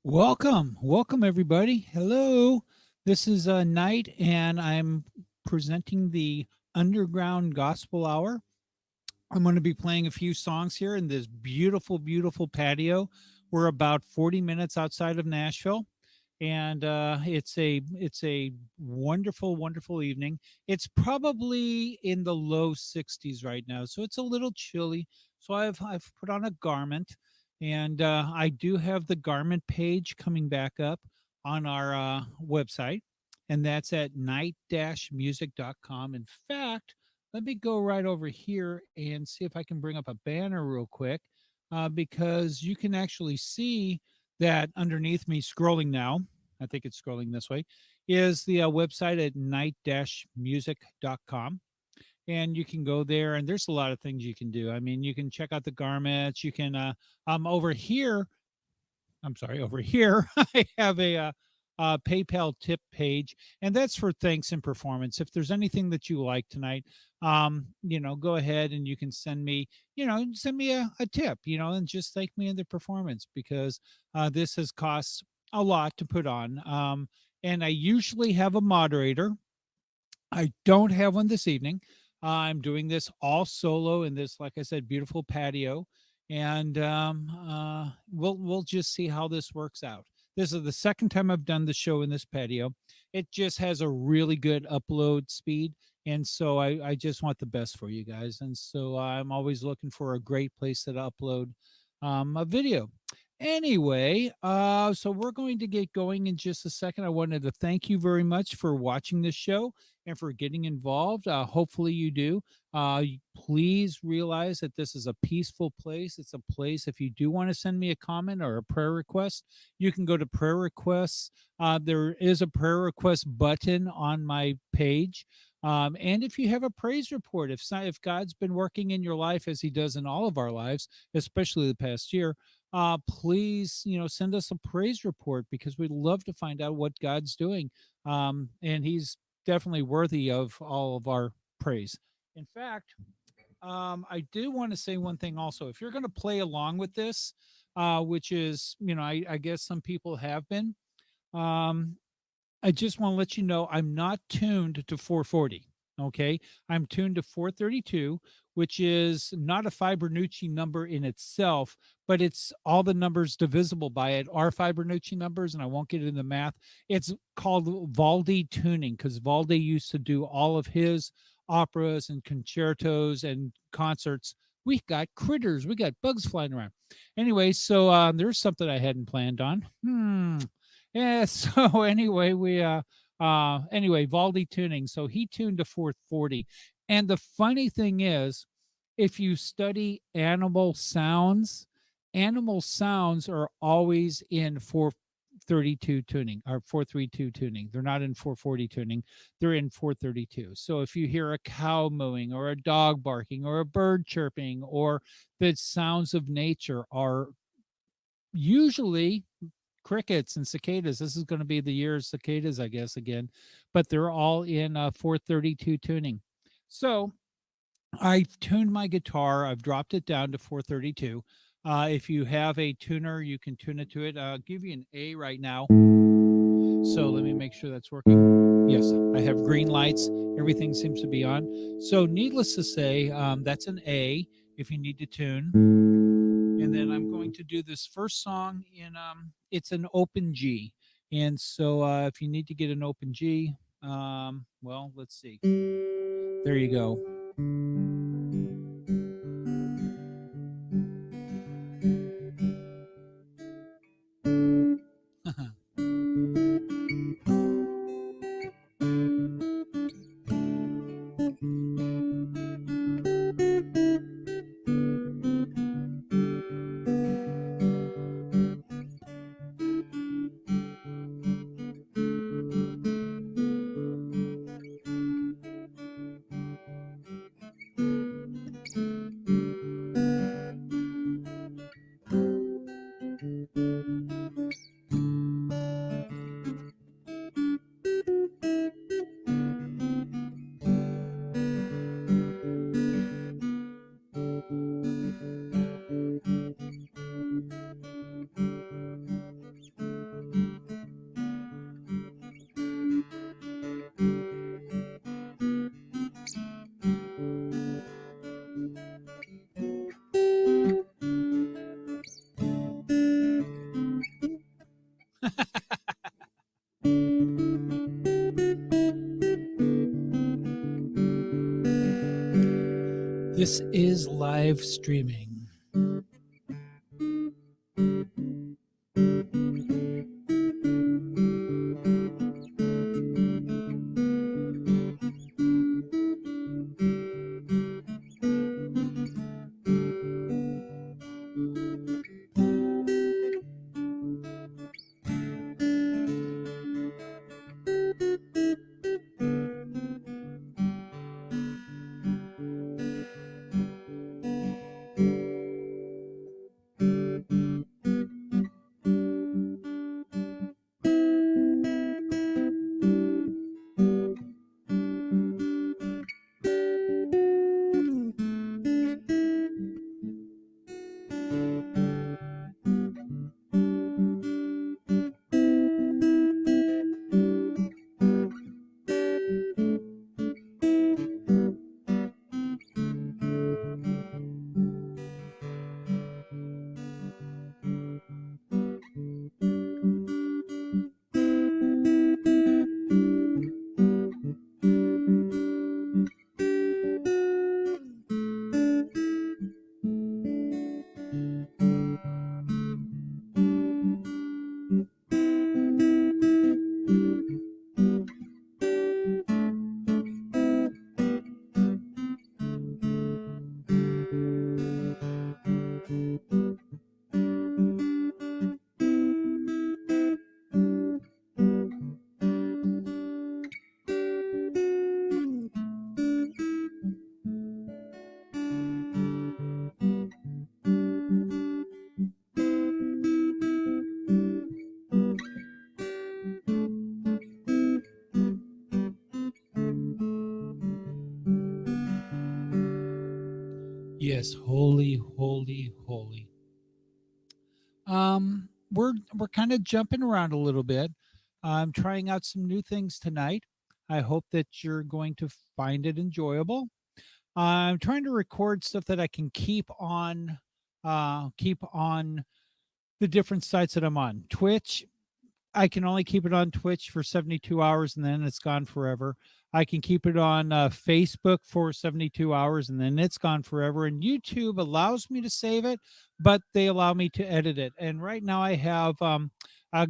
Welcome everybody. Hello, this is Knight, and I'm presenting the Underground Gospel Hour. I'm going to be playing a few songs here in this beautiful patio. We're about 40 minutes outside of Nashville, and it's a wonderful evening. It's probably in the low 60s right now, so it's a little chilly. So I've put on a garment, and I do have the garment page coming back up on our website, and that's at night-music.com. In fact, let me go right over here and see if I can bring up a banner real quick, because you can actually see that underneath me, scrolling now, I think it's scrolling this way, is the website at night-music.com. And you can go there, and there's a lot of things you can do. I mean, you can check out the garments. You can, over here, I'm sorry, over here, I have a PayPal tip page, and that's for thanks and performance. If there's anything that you like tonight, go ahead and you can send me a tip, and just thank me in the performance, because this has cost a lot to put on. And I usually have a moderator. I don't have one this evening. I'm doing this all solo in this, like I said, beautiful patio, and we'll just see how this works out. This is the second time I've done the show in this patio. It just has a really good upload speed, and so I just want the best for you guys. And so I'm always looking for a great place to upload a video. Anyway, so we're going to get going in just a second. I wanted to thank you very much for watching this show and for getting involved. Hopefully, you do. Please realize that this is a peaceful place. It's a place, if you do want to send me a comment or a prayer request, you can go to prayer requests. There is a prayer request button on my page. And if you have a praise report, if God's been working in your life as He does in all of our lives, especially the past year, please, send us a praise report, because we'd love to find out what God's doing. And He's definitely worthy of all of our praise. In fact, I do want to say one thing also. If you're going to play along with this, which is, I guess some people have been, um, I just want to let you know I'm not tuned to 440. Okay. I'm tuned to 432, which is not a Fibonacci number in itself, but it's all the numbers divisible by it are Fibonacci numbers. And I won't get into the math. It's called Valdi tuning, because Valdi used to do all of his operas and concertos and concerts. We got critters, we got bugs flying around. Anyway, so there's something I hadn't planned on. Yeah, so anyway, anyway, Valdi tuning. So he tuned to 440. And the funny thing is, if you study animal sounds are always in 432 tuning or 432 tuning. They're not in 440 tuning. They're in 432. So if you hear a cow mooing or a dog barking or a bird chirping, or the sounds of nature, are usually crickets and cicadas. This is going to be the year of cicadas, I guess, again, but they're all in 432 tuning. So I've tuned my guitar. I've dropped it down to 432. If you have a tuner, you can tune it to it. I'll give you an A right now. So let me make sure that's working. Yes, I have green lights. Everything seems to be on. So needless to say, that's an A if you need to tune. And then I'm going to do this first song in it's an open G. And so if you need to get an open G, well, let's see. There you go. This is live streaming. Yes, holy, holy, holy. We're kind of jumping around a little bit. I'm trying out some new things tonight. I hope that you're going to find it enjoyable. I'm trying to record stuff that I can keep on the different sites that I'm on. Twitch, I can only keep it on Twitch for 72 hours and then it's gone forever. I can keep it on Facebook for 72 hours and then it's gone forever. And YouTube allows me to save it, but they allow me to edit it. And right now I have uh,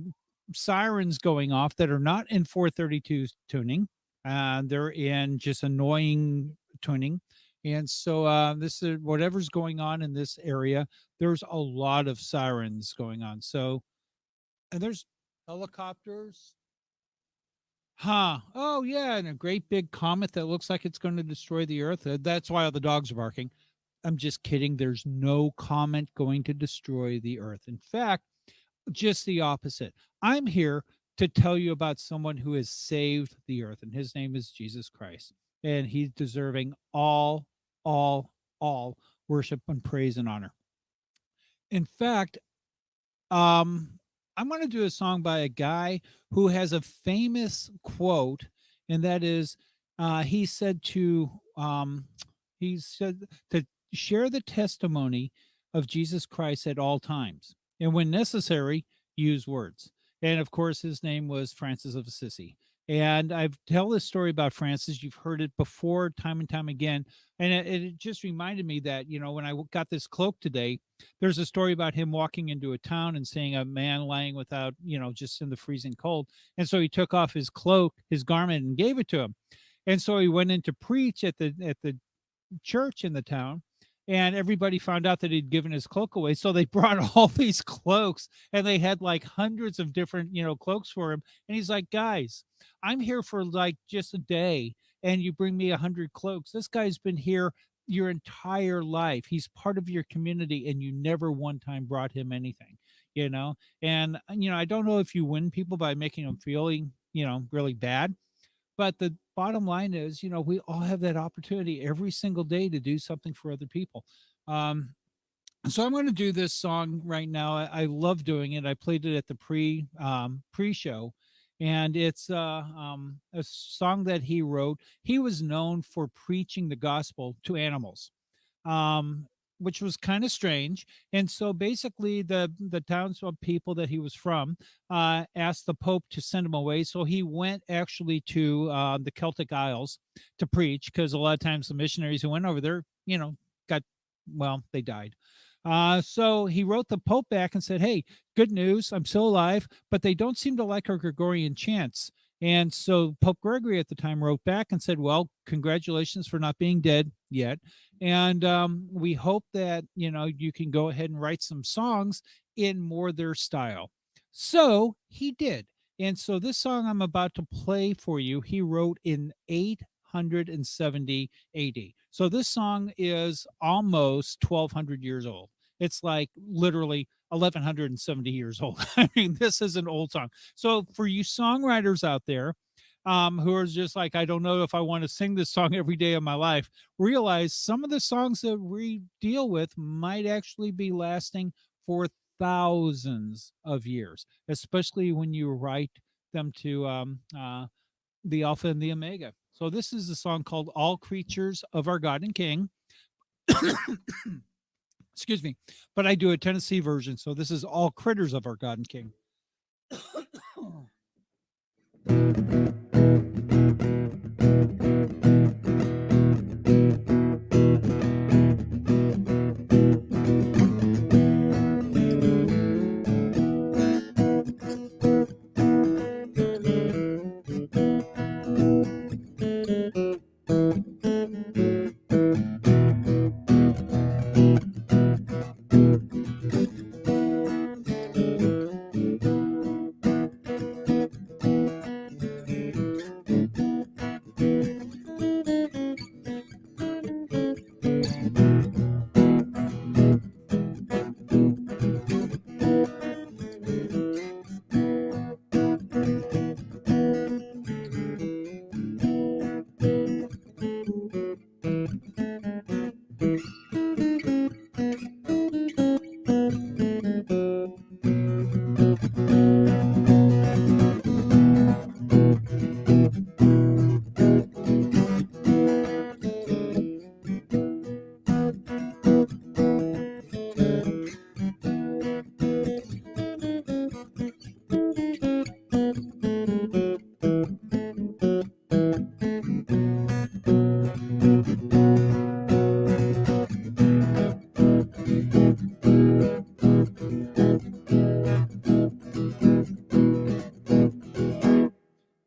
sirens going off that are not in 432 tuning. They're in just annoying tuning. And so this is whatever's going on in this area. There's a lot of sirens going on. So, and there's helicopters. Huh. Oh, yeah. And a great big comet that looks like it's going to destroy the earth. That's why all the dogs are barking. I'm just kidding. There's no comet going to destroy the earth. In fact, just the opposite. I'm here to tell you about someone who has saved the earth, and his name is Jesus Christ. And he's deserving all, all worship and praise and honor. In fact, um, I'm going to do a song by a guy who has a famous quote, and that is, he said to he said to share the testimony of Jesus Christ at all times, and when necessary, use words. And of course, his name was Francis of Assisi. And I've tell this story about Francis. You've heard it before, time and time again. And it just reminded me that when I got this cloak today, there's a story about him walking into a town and seeing a man lying without, just in the freezing cold. And so he took off his cloak, his garment, and gave it to him. And so he went in to preach at the church in the town, and everybody found out that he'd given his cloak away. So they brought all these cloaks, and they had like hundreds of different, cloaks for him. And he's like, guys, I'm here for like just a day, and you bring me 100 cloaks. This guy's been here your entire life. He's part of your community, and you never one time brought him anything, And, I don't know if you win people by making them feeling, really bad, but the bottom line is, we all have that opportunity every single day to do something for other people. Um, so I'm going to do this song right now. I love doing it. I played it at the pre-show, and it's a song that he wrote. He was known for preaching the gospel to animals, um, which was kind of strange. And so basically, the townspeople people that he was from asked the Pope to send him away. So he went actually to the Celtic Isles to preach, because a lot of times the missionaries who went over there, got, well, they died. So he wrote the Pope back and said, "Hey, good news, I'm still alive, but they don't seem to like our Gregorian chants." And so Pope Gregory at the time wrote back and said, "Well, congratulations for not being dead yet, and we hope that you can go ahead and write some songs in more their style." So he did, and so this song I'm about to play for you, he wrote in 870 AD. So this song is almost 1200 years old. It's like literally 1170 years old. I mean, this is an old song. So for you songwriters out there, who are just like, I don't know if I want to sing this song every day of my life, realize some of the songs that we deal with might actually be lasting for thousands of years, especially when you write them to the Alpha and the Omega. So this is a song called All Creatures of Our God and King. Excuse me. But I do a Tennessee version. So this is All Critters of Our God and King.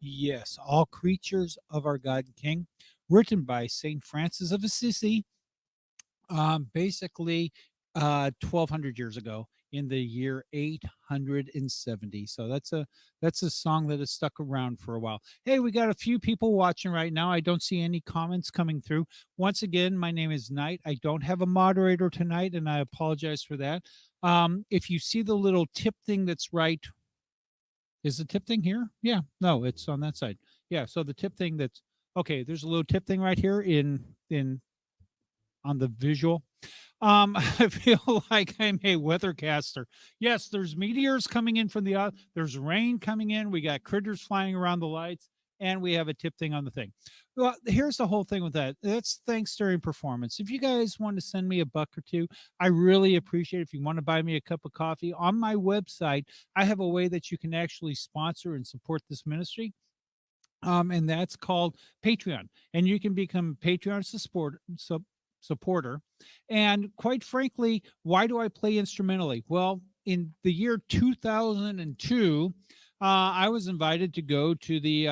Yes, All Creatures of Our God and King, written by St. Francis of Assisi, basically 1200 years ago in the year 870. So that's a song that has stuck around for a while. Hey, we got a few people watching right now. I don't see any comments coming through. Once again, my name is Knight. I don't have a moderator tonight, and I apologize for that. If you see the little tip thing that's right, is the tip thing here? Yeah, no, it's on that side. Yeah, so the tip thing that's okay, there's a little tip thing right here in on the visual. I feel like I'm a weathercaster. Yes, there's meteors coming in from there's rain coming in. We got critters flying around the lights, and we have a tip thing on the thing. Well, here's the whole thing with that. That's thanks during performance. If you guys want to send me a buck or two, I really appreciate it. If you want to buy me a cup of coffee on my website, I have a way that you can actually sponsor and support this ministry. And that's called Patreon. And you can become Patreon supporter. And quite frankly, why do I play instrumentally? Well, in the year 2002, I was invited to go to the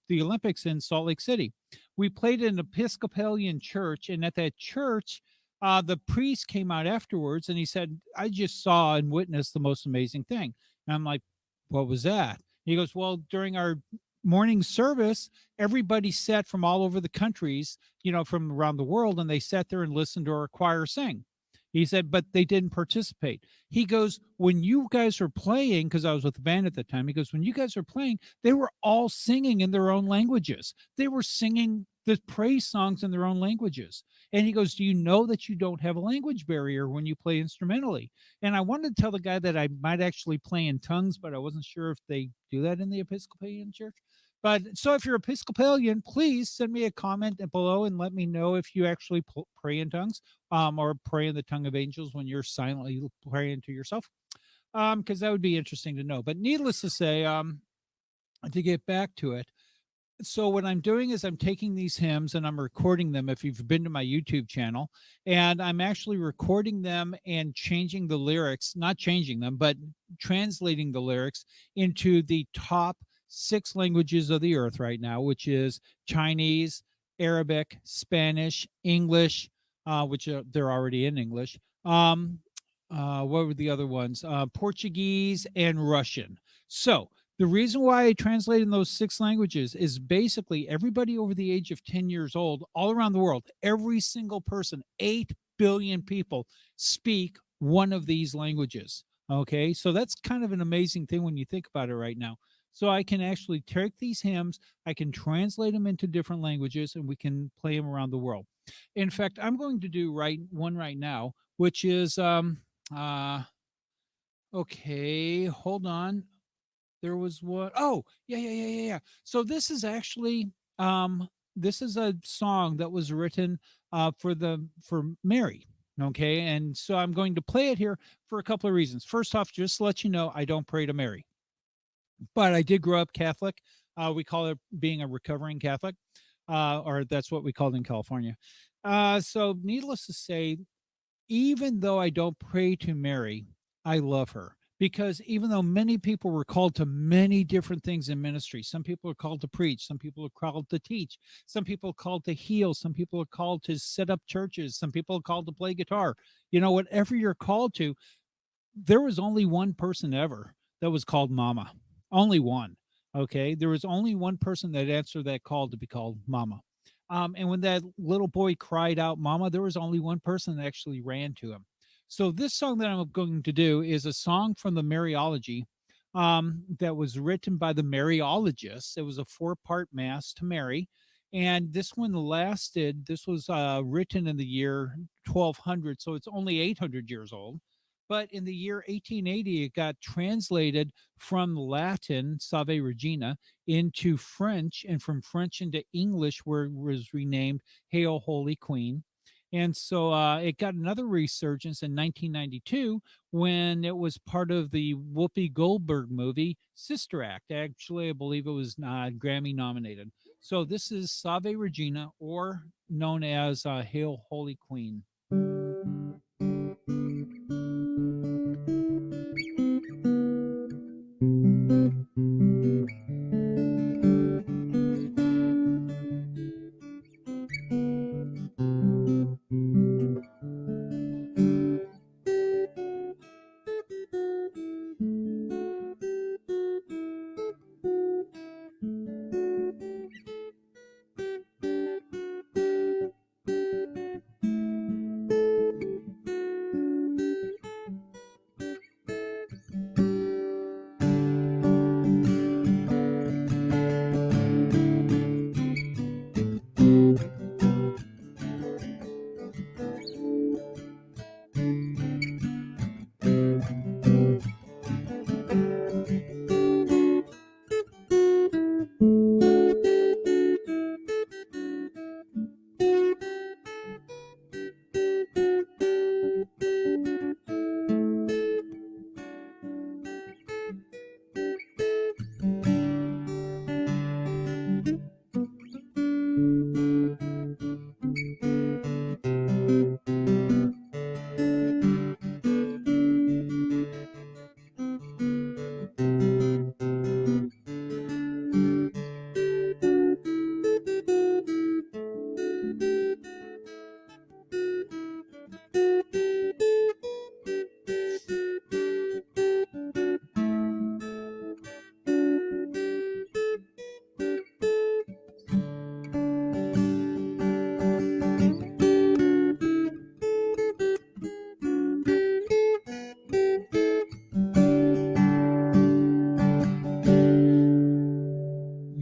Olympics in Salt Lake City. We played in an Episcopalian church, and at that church, the priest came out afterwards and he said, "I just saw and witnessed the most amazing thing." And I'm like, "What was that?" He goes, "Well, during our morning service, everybody sat from all over the countries, from around the world, and they sat there and listened to our choir sing." He said, "But they didn't participate." He goes, "When you guys were playing," because I was with the band at the time, he goes, "When you guys were playing, they were all singing in their own languages. They were singing the praise songs in their own languages." And he goes, "Do you know that you don't have a language barrier when you play instrumentally?" And I wanted to tell the guy that I might actually play in tongues, but I wasn't sure if they do that in the Episcopalian church. But so if you're Episcopalian, please send me a comment below and let me know if you actually pray in tongues, or pray in the tongue of angels when you're silently praying to yourself, because that would be interesting to know. But needless to say, to get back to it, So what I'm doing is I'm taking these hymns and I'm recording them if you've been to my YouTube channel, and I'm actually recording them and changing the lyrics, not changing them, but translating the lyrics into the top 6 languages of the earth right now, which is Chinese, Arabic, Spanish, English, which they're already in English. Um, what were the other ones? Portuguese and Russian. So the reason why I translate in those 6 languages is basically everybody over the age of 10 years old, all around the world, every single person, 8 billion people speak one of these languages. Okay. So that's kind of an amazing thing when you think about it right now. So I can actually take these hymns, I can translate them into different languages, and we can play them around the world. In fact, I'm going to do one right now, which is uh okay, hold on. There was what? Oh, yeah, yeah, yeah, yeah, yeah. So this is a song that was written for Mary. Okay, and so I'm going to play it here for a couple of reasons. First off, just to let you know, I don't pray to Mary, but I did grow up Catholic. We call it being a recovering Catholic, or that's what we called in California. So, needless to say, even though I don't pray to Mary, I love her because even though many people were called to many different things in ministry, some people are called to preach, some people are called to teach, some people are called to heal, some people are called to set up churches, some people are called to play guitar. Whatever you're called to, there was only one person ever that was called Mama. Only one. Okay. There was only one person that answered that call to be called Mama. And when that little boy cried out, Mama, there was only one person that actually ran to him. So, this song that I'm going to do is a song from the Mariology that was written by the Mariologists. It was a 4-part mass to Mary. And this was written in the year 1200. So, it's only 800 years old, but in the year 1880, it got translated from Latin, Salve Regina, into French, and from French into English, where it was renamed Hail Holy Queen. And so it got another resurgence in 1992 when it was part of the Whoopi Goldberg movie Sister Act. Actually, I believe it was Grammy nominated. So this is Salve Regina, or known as Hail Holy Queen.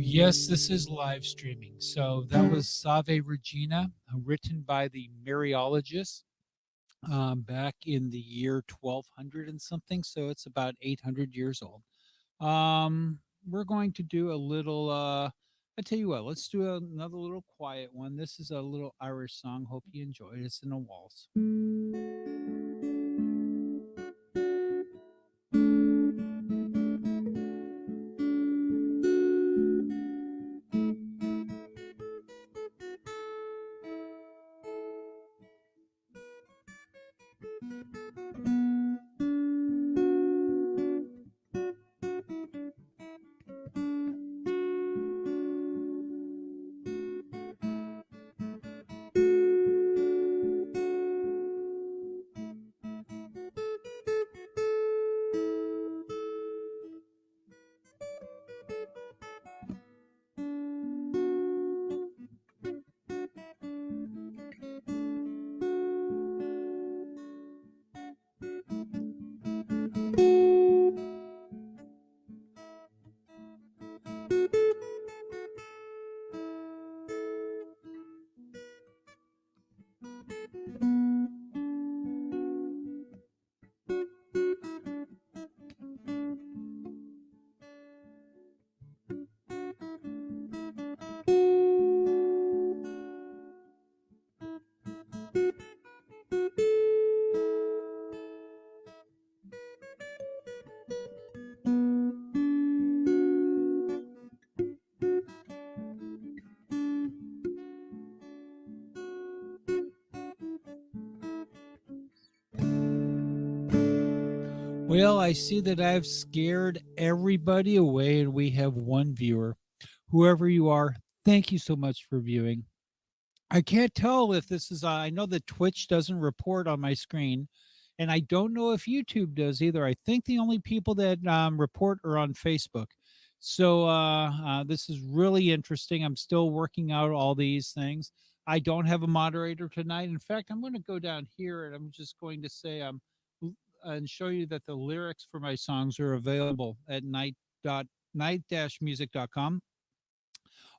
Yes, this is live streaming. So that was Salve Regina, written by the Mariologists back in the year 1200 and something. So it's about 800 years old. We're going to do a little, I tell you what, let's do another little quiet one. This is a little Irish song. Hope you enjoy it. It's in a waltz. Well, I see that I've scared everybody away and we have one viewer. Whoever you are, thank you so much for viewing. I can't tell if this is, I know that Twitch doesn't report on my screen, and I don't know if YouTube does either. I think the only people that report are on Facebook. So this is really interesting. I'm still working out all these things. I don't have a moderator tonight. In fact, I'm going to go down here and I'm just going to say and show you that the lyrics for my songs are available at night-music.com.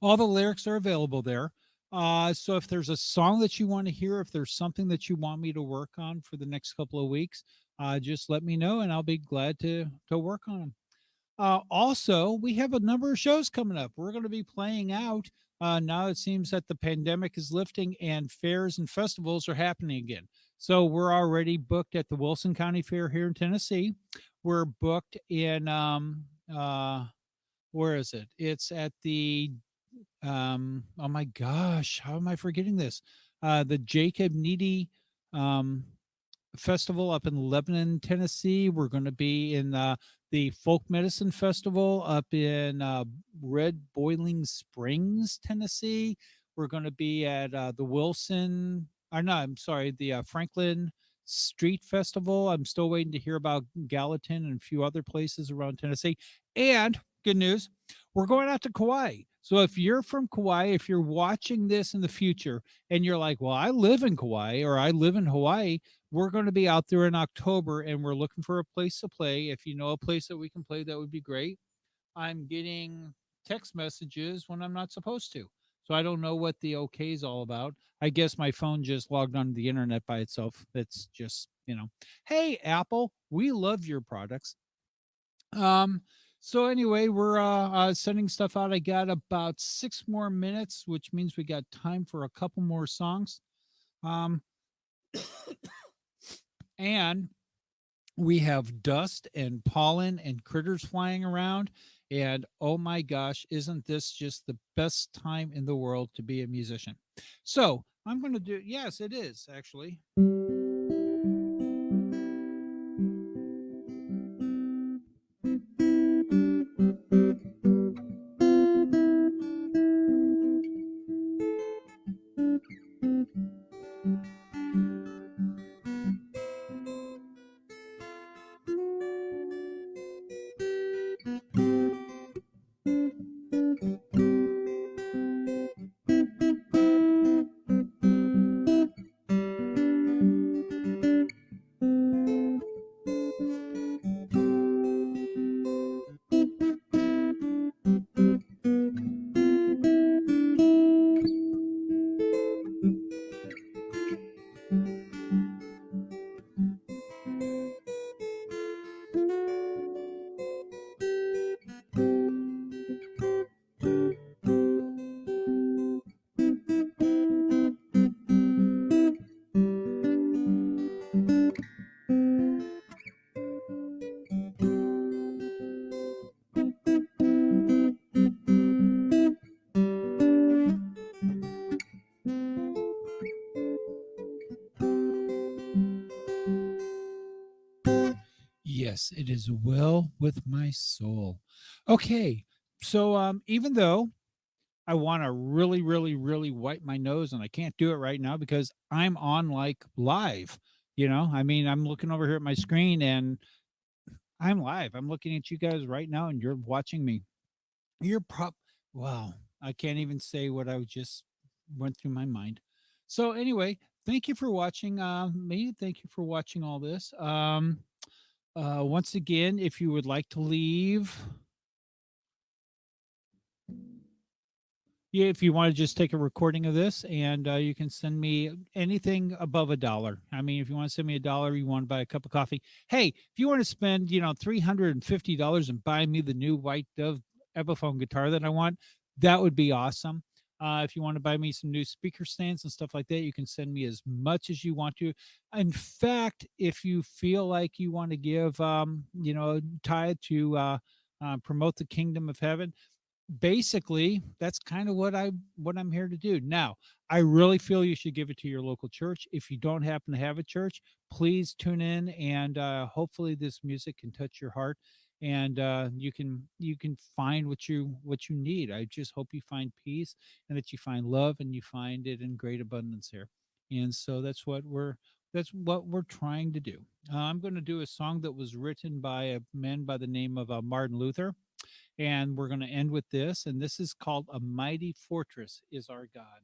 All the lyrics are available there. So if there's a song that you want to hear, if there's something that you want me to work on for the next couple of weeks, just let me know and I'll be glad to work on them. Also, we have a number of shows coming up. We're going to be playing out. Now it seems that the pandemic is lifting and fairs and festivals are happening again. So we're already booked at the Wilson County Fair here in Tennessee. We're booked in where is it? It's at the oh my gosh, how am I forgetting this? The Jacob Needy um festival up in Lebanon, Tennessee. We're going to be in the Folk Medicine Festival up in Red Boiling Springs, Tennessee. We're going to be at the Wilson, or no, I'm sorry, the Franklin Street Festival. I'm still waiting to hear about Gallatin and a few other places around Tennessee. And good news, we're going out to Kauai. So if you're from Kauai, if you're watching this in the future and you're like, well, I live in Kauai or I live in Hawaii, we're going to be out there in October and we're looking for a place to play. If you know a place that we can play, that would be great. I'm getting text messages when I'm not supposed to. So I don't know what the okay is all about. I guess my phone just logged onto the internet by itself. That's just, hey, Apple, we love your products. Um, so anyway, we're sending stuff out. I got about 6 more minutes, which means we got time for a couple more songs. Um, and we have dust and pollen and critters flying around. And oh my gosh, isn't this just the best time in the world to be a musician? So I'm going to do, yes, it is actually. Yes, it is well with my soul. Okay. So even though I want to really, really, really wipe my nose and I can't do it right now because I'm on like live, I mean, I'm looking over here at my screen and I'm live. I'm looking at you guys right now and you're watching me. You're wow. I can't even say what I just went through my mind. So anyway, thank you for watching me. Thank you for watching all this. Once again, if you would like to leave, yeah, if you want to just take a recording of this and you can send me anything above $1. I mean, if you want to send me $1, you want to buy a cup of coffee. Hey, if you want to spend, $350 and buy me the new White Dove Epiphone guitar that I want, that would be awesome. If you want to buy me some new speaker stands and stuff like that, you can send me as much as you want to. In fact, if you feel like you want to give, tithe to promote the kingdom of heaven, basically that's kind of what I'm here to do. Now, I really feel you should give it to your local church. If you don't happen to have a church, please tune in, and hopefully this music can touch your heart, and you can find what you need. I just hope you find peace, and that you find love, and you find it in great abundance here. And so that's what we're trying to do. I'm going to do a song that was written by a man by the name of Martin Luther, and we're going to end with this. And this is called A Mighty Fortress is Our God.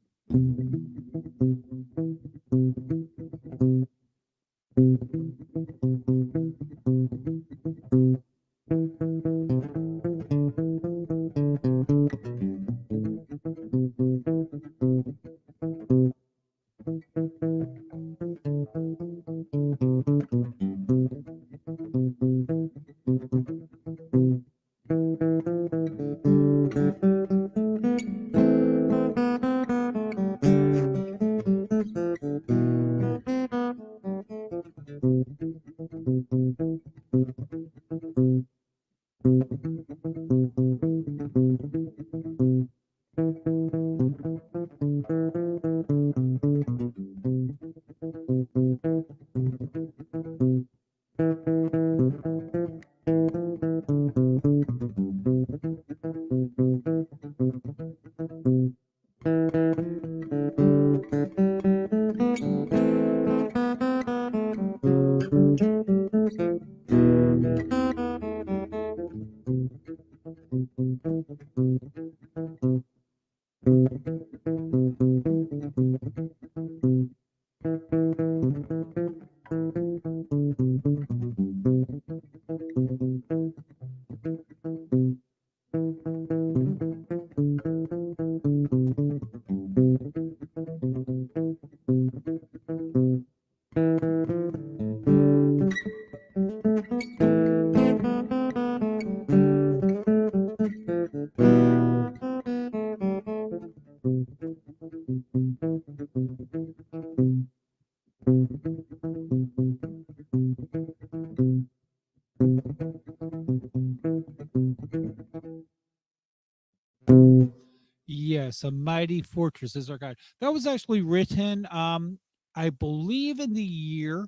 Yes, A Mighty Fortress is Our God. That was actually written, I believe, in the year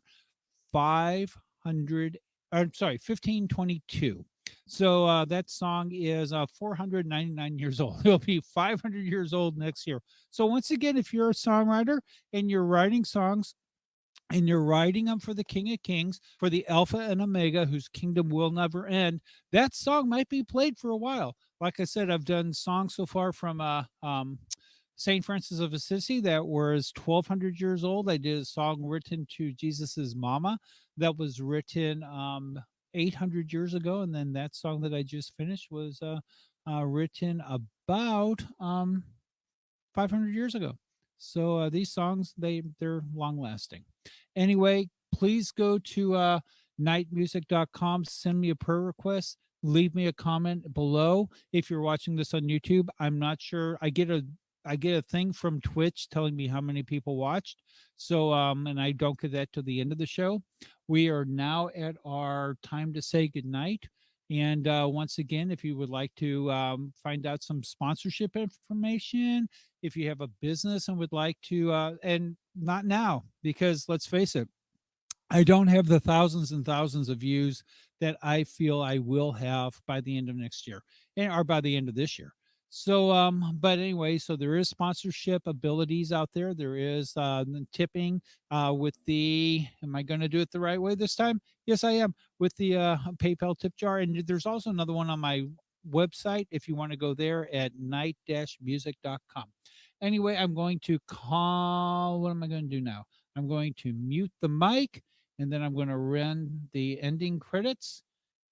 500, I'm sorry, 1522. So that song is 499 years old. It'll be 500 years old next year. So once again, if you're a songwriter and you're writing songs, and you're writing them for the King of Kings, for the Alpha and Omega, whose kingdom will never end, that song might be played for a while. Like I said, I've done songs so far from St. Francis of Assisi that was 1,200 years old. I did a song written to Jesus's mama that was written 800 years ago. And then that song that I just finished was written about 500 years ago. So these songs, they're long lasting. Anyway, please go to nightmusic.com, send me a prayer request, leave me a comment below. If you're watching this on YouTube, I'm not sure. I get a thing from Twitch telling me how many people watched. So and I don't get that till the end of the show. We are now at our time to say goodnight. And once again, if you would like to find out some sponsorship information, if you have a business and would like to, and not now, because let's face it, I don't have the thousands and thousands of views that I feel I will have by the end of next year, or by the end of this year. So, but anyway, so there is sponsorship abilities out there. There is tipping with the. Am I going to do it the right way this time? Yes, I am, with the PayPal tip jar, and there's also another one on my website if you want to go there at night-music.com. Anyway, I'm going to call. What am I going to do now? I'm going to mute the mic, and then I'm going to run the ending credits,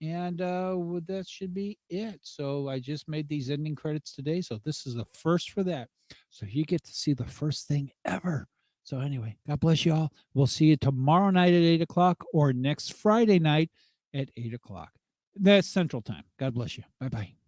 and that should be it. So I just made these ending credits today, so this is the first for that. So you get to see the first thing ever. So anyway, God bless you all. We'll see you tomorrow night at 8 o'clock, or next Friday night at 8 o'clock. That's Central Time. God bless you. Bye bye.